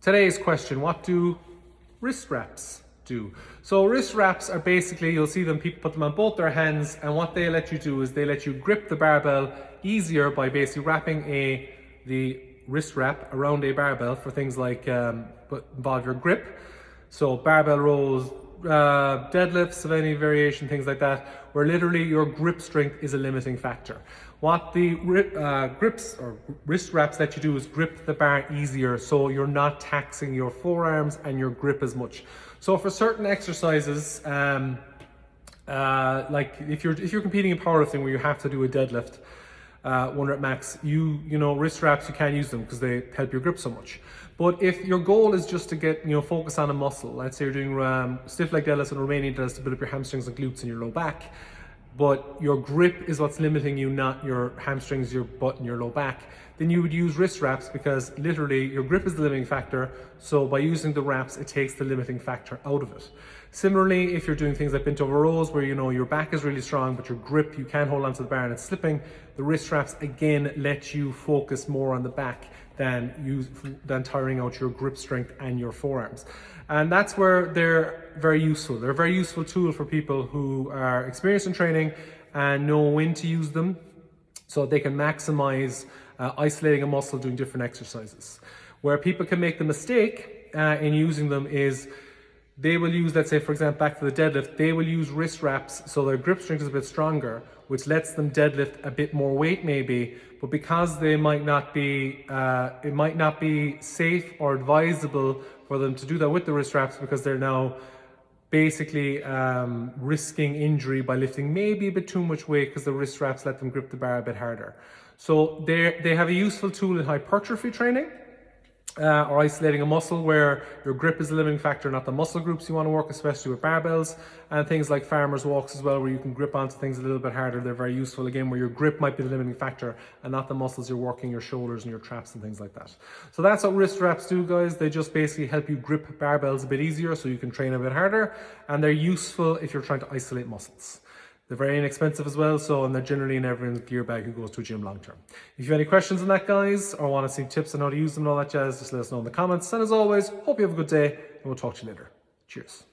Today's question, what do wrist wraps do? So wrist wraps are basically, you'll see them, people put them on both their hands, and what they let you do is they let you grip the barbell easier by basically wrapping the wrist wrap around a barbell for things like involve your grip. So barbell rows, deadlifts of any variation, things like that, where literally your grip strength is a limiting factor. What the grips or wrist wraps let you do is grip the bar easier, so you're not taxing your forearms and your grip as much. So for certain exercises, like if you're competing in powerlifting where you have to do a deadlift, 1 rep max, you know, wrist wraps, you can't use them because they help your grip so much. But if your goal is just to get, focus on a muscle, let's say you're doing stiff leg deadlifts and Romanian deadlifts to build up your hamstrings and glutes and your low back, but your grip is what's limiting you, not your hamstrings, your butt and your low back, then you would use wrist wraps because literally your grip is the limiting factor. So by using the wraps, it takes the limiting factor out of it. Similarly, if you're doing things like bent over rows where your back is really strong, but your grip, you can't hold onto the bar and it's slipping, the wrist wraps again let you focus more on the back than tiring out your grip strength and your forearms. And that's where they're very useful. They're a very useful tool for people who are experienced in training and know when to use them so they can maximize isolating a muscle doing different exercises. Where people can make the mistake in using them is they will use, let's say for example, back to the deadlift, they will use wrist wraps so their grip strength is a bit stronger, which lets them deadlift a bit more weight maybe, but because they might not be, it might not be safe or advisable for them to do that with the wrist wraps because they're now basically risking injury by lifting maybe a bit too much weight because the wrist wraps let them grip the bar a bit harder. So they have a useful tool in hypertrophy training or isolating a muscle where your grip is the limiting factor, not the muscle groups you want to work, especially with barbells, and things like farmers walks as well, where you can grip onto things a little bit harder. They're very useful again, where your grip might be the limiting factor and not the muscles you're working, your shoulders and your traps and things like that. So that's what wrist wraps do, guys. They just basically help you grip barbells a bit easier so you can train a bit harder, and they're useful if you're trying to isolate muscles. They're very inexpensive as well, and they're generally in everyone's gear bag who goes to a gym long term. If you have any questions on that, guys, or want to see tips on how to use them and all that jazz, just let us know in the comments. And as always, hope you have a good day, and we'll talk to you later. Cheers.